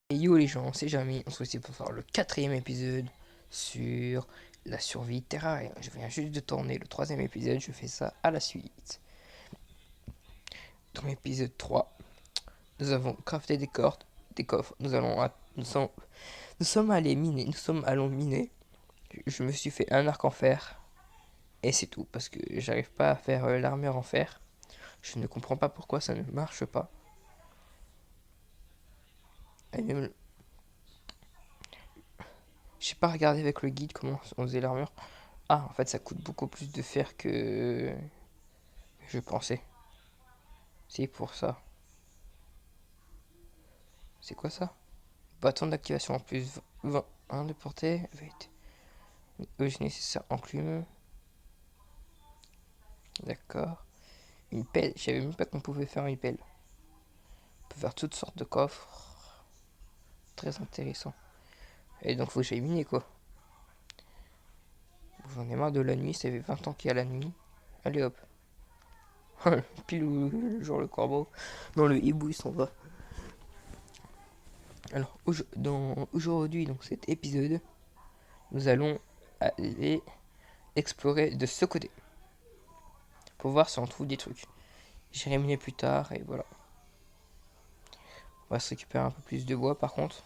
Et yo les gens, c'est Jamy, on se retrouve ici pour faire le quatrième épisode sur la survie terraria. Je viens juste de tourner le troisième épisode, je fais ça à la suite. Dans l'épisode 3, nous avons crafté des cordes, des coffres, nous sommes allés miner, allons miner. Je me suis fait un arc en fer, et c'est tout, parce que j'arrive pas à faire l'armure en fer. Je ne comprends pas pourquoi ça ne marche pas. Et même, j'ai pas regardé avec le guide comment on faisait l'armure. Ah, en fait, ça coûte beaucoup plus de fer que je pensais. C'est pour ça. C'est quoi ça? Bâton d'activation en plus 20 de portée. Oui, nécessaire enclume. D'accord. Une pelle. Je savais même pas qu'on pouvait faire une pelle. On peut faire toutes sortes de coffres. Très intéressant. Et donc faut que j'aille miner quoi. J'en ai marre de la nuit. Ça fait 20 ans qu'il y a la nuit. Allez hop. Pile où genre le corbeau. Non, le hibou il s'en va. Alors aujourd'hui, donc cet épisode, nous allons aller explorer de ce côté. Pour voir si on trouve des trucs. J'irai miner plus tard et voilà. On va se récupérer un peu plus de bois par contre.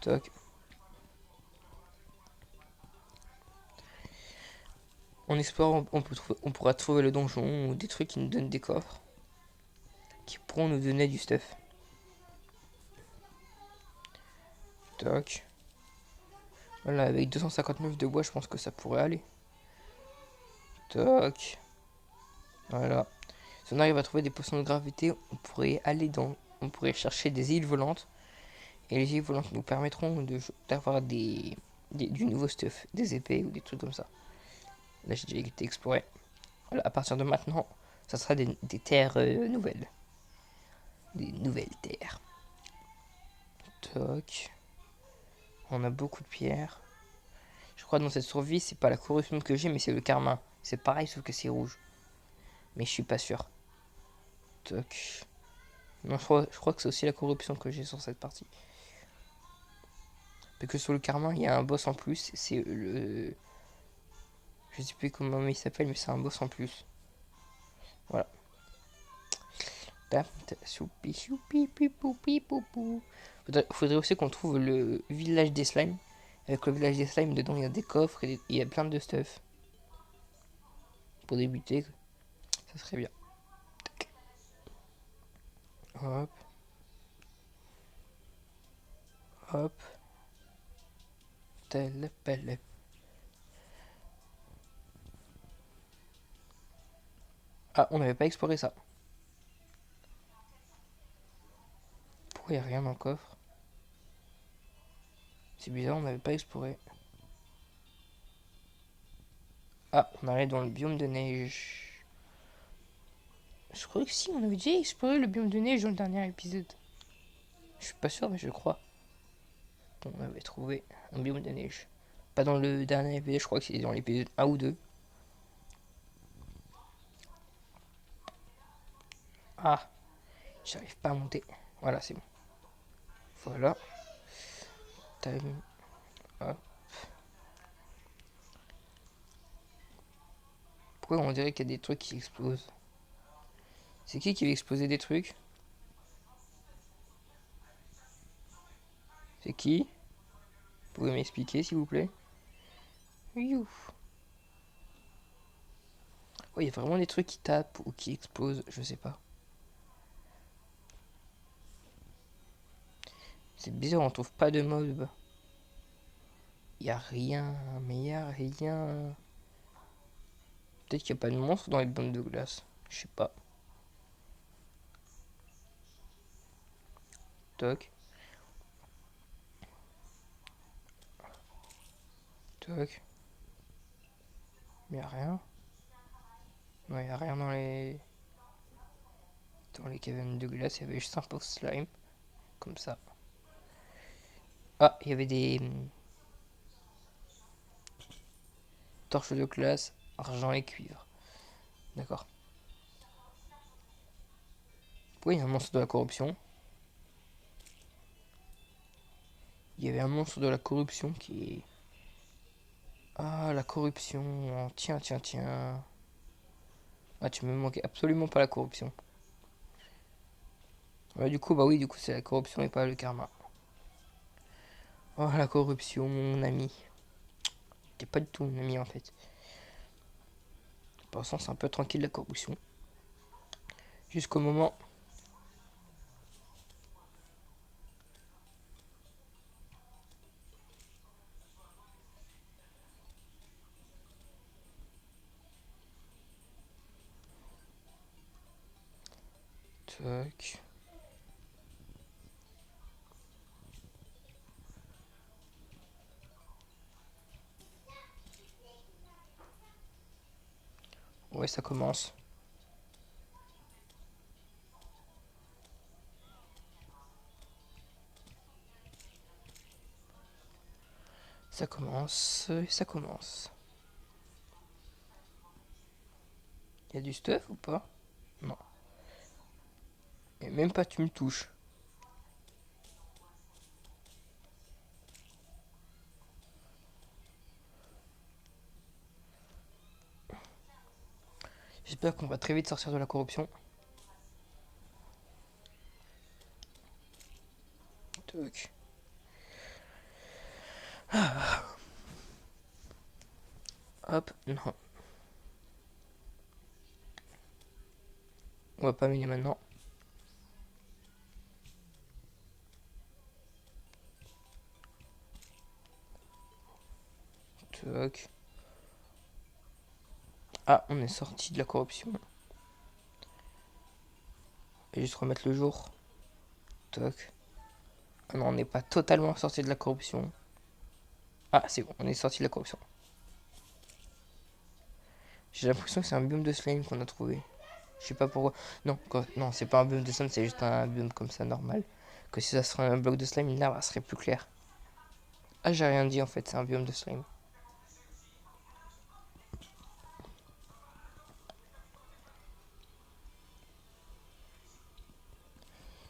Toc. En explorant, on pourra trouver le donjon ou des trucs qui nous donnent des coffres. Qui pourront nous donner du stuff. Toc. Voilà, avec 259 de bois, je pense que ça pourrait aller. Toc. Voilà. Si on arrive à trouver des potions de gravité, on pourrait aller dans. On pourrait chercher des îles volantes. Et les îles volantes nous permettront d'avoir du nouveau stuff. Des épées ou des trucs comme ça. Là, j'ai déjà été exploré. Voilà, à partir de maintenant, ça sera des terres nouvelles. Des nouvelles terres. Toc. On a beaucoup de pierres. Je crois que dans cette survie, c'est pas la corruption que j'ai, mais c'est le karma. C'est pareil, sauf que c'est rouge. Mais je suis pas sûr. Toc. Non, je crois que c'est aussi la corruption que j'ai sur cette partie. Parce que sur le karma, il y a un boss en plus. C'est le. Je sais plus comment il s'appelle, mais c'est un boss en plus. Voilà. Faudrait aussi qu'on trouve le village des slimes. Avec le village des slimes, dedans il y a des coffres et il y a plein de stuff. Pour débuter, ça serait bien. Hop, hop, telle pelle. Ah, on n'avait pas exploré ça. Pourquoi il n'y a rien dans le coffre? C'est bizarre, on n'avait pas exploré. Ah, on arrive dans le biome de neige. Je crois que si, on avait déjà exploré le biome de neige dans le dernier épisode. Je suis pas sûr, mais je crois. On avait trouvé un biome de neige. Pas dans le dernier épisode, je crois que c'est dans l'épisode 1 ou 2. Ah, j'arrive pas à monter. Voilà, c'est bon. Voilà. Time. Hop. Pourquoi on dirait qu'il y a des trucs qui explosent? C'est qui va exploser des trucs? C'est qui? Vous pouvez m'expliquer s'il vous plaît? Oui. Oh, il y a vraiment des trucs qui tapent ou qui explosent, je sais pas. C'est bizarre, on trouve pas de mobs. Y a rien, mais y a rien. Peut-être qu'il n'y a pas de monstre dans les bandes de glace. Je sais pas. Toc, toc. Mais y a rien. Non, y a rien dans les cavernes de glace. Il y avait juste un pauvre slime. Comme ça. Ah, il y avait des torches de glace, argent et cuivre. D'accord. Pourquoi il y a un monstre de la corruption? Il y avait un monstre de la corruption qui est... Ah, la corruption. Tiens, tiens, tiens. Ah, tu me manquais absolument pas la corruption. Ouais, du coup, bah oui, du coup, c'est la corruption et pas le karma. Oh, la corruption, mon ami. T'es pas du tout mon ami, en fait. Pour l'instant, c'est un peu tranquille, la corruption. Jusqu'au moment... Tac. Ouais, ça commence. Ça commence. Et ça commence. Y a du stuff ou pas? Non. Et même pas tu me touches. J'espère qu'on va très vite sortir de la corruption. Tac. Hop, non. On va pas miner maintenant. Tac. Ah, on est sorti de la corruption. Et juste remettre le jour. Tac. Ah non, on n'est pas totalement sorti de la corruption. Ah, c'est bon, on est sorti de la corruption. J'ai l'impression que c'est un biome de slime qu'on a trouvé. Je sais pas pourquoi. Non, non, c'est pas un biome de slime, c'est juste un biome comme ça normal. Que si ça serait un bloc de slime, là, ça serait plus clair. Ah, j'ai rien dit en fait, c'est un biome de slime.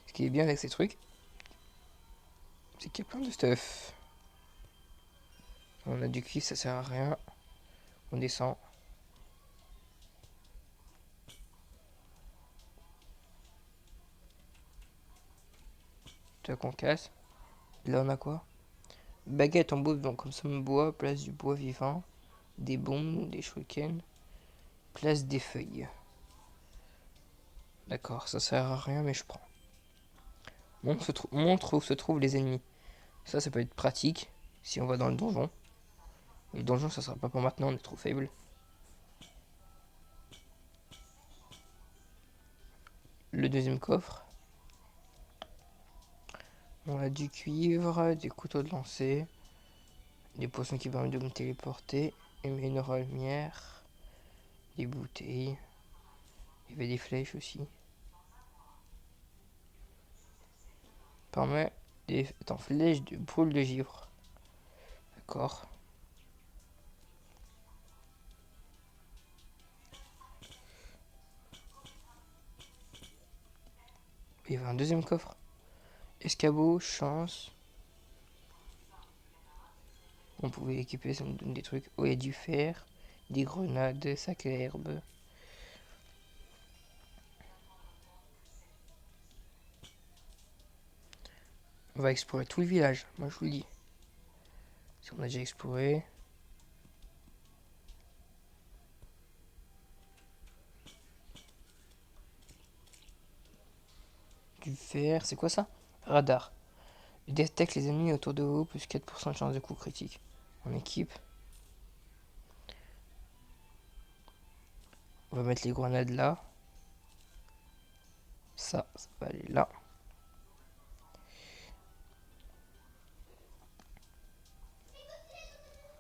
Ce qui est bien avec ces trucs, c'est qu'il y a plein de stuff. On a du cuivre, ça sert à rien. On descend. Tac, on casse. Là, on a quoi? Baguette en bois vivant, comme ça, bois, place du bois vivant. Des bombes, des shurikens. Place des feuilles. D'accord, ça sert à rien, mais je prends. Montre où se trouvent les ennemis. Ça peut être pratique si on va dans le donjon. Mais le donjon, ça sera pas pour maintenant, on est trop faible. Le deuxième coffre. On a du cuivre, des couteaux de lancer, des potions qui permettent de me téléporter, une lumière, des bouteilles. Il y avait des flèches aussi. Permet des flèches de brûle de givre. D'accord. Il y avait un deuxième coffre. Escabeau, chance. On pouvait équiper, ça nous donne des trucs. Oh, il y a du fer, des grenades, sac à herbe. On va explorer tout le village, moi je vous le dis. Si on a déjà exploré. Du fer, c'est quoi ça? Radar. Il détecte les ennemis autour de vous, plus 4% de chance de coup critique. On équipe. On va mettre les grenades là. Ça va aller là.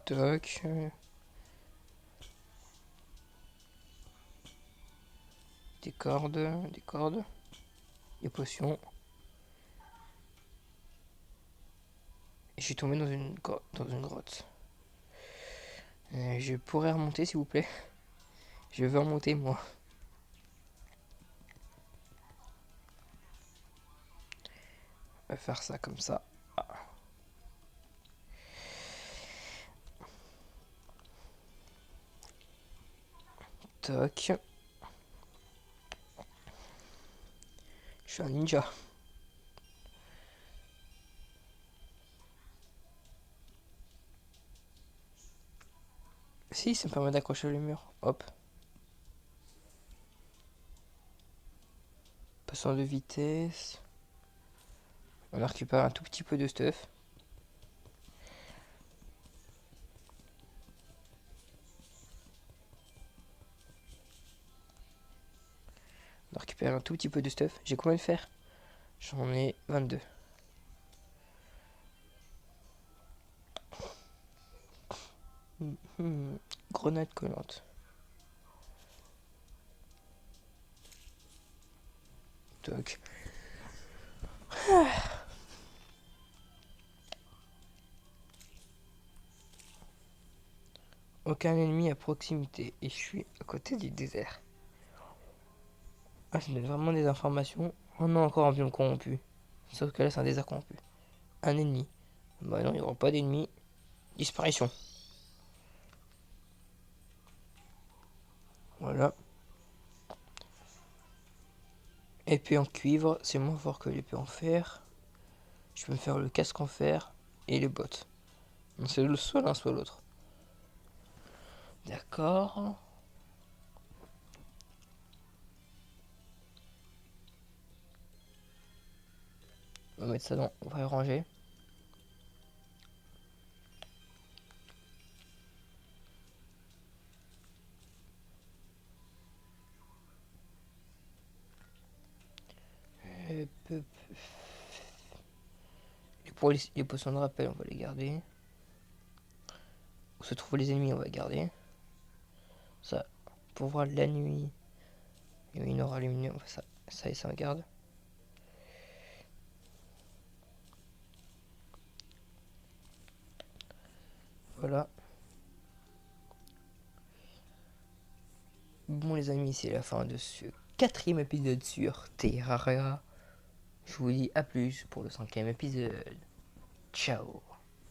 Toc. Des cordes. Des potions. Et je suis tombé dans une grotte. Je pourrais remonter s'il vous plaît. Je veux remonter moi. On va faire ça comme ça. Ah. Toc. Je suis un ninja. Si, ça me permet d'accrocher le mur. Hop. Passant de vitesse. On a récupéré un tout petit peu de stuff. On a récupéré un tout petit peu de stuff. J'ai combien de fer? J'en ai 22. Grenade collante. Toc. Aucun ennemi à proximité. Et je suis à côté du désert. Ah, ça me donne vraiment des informations. Oh non, encore un biome corrompu. Sauf que là, c'est un désert corrompu. Un ennemi. Bah non, il n'y aura pas d'ennemi. Disparition. Voilà. Épée en cuivre, c'est moins fort que l'épée en fer. Je peux me faire le casque en fer et les bottes. C'est soit l'un, soit l'autre. D'accord. On va mettre ça dans. On va ranger. Les potions de rappel, on va les garder. Où se trouvent les ennemis, on va garder. Ça, pour voir la nuit. Et une aura lumineuse, ça et ça on garde. Voilà. Bon les amis, c'est la fin de ce 4e épisode sur Terraria. Je vous dis à plus pour le 5e épisode. Ciao.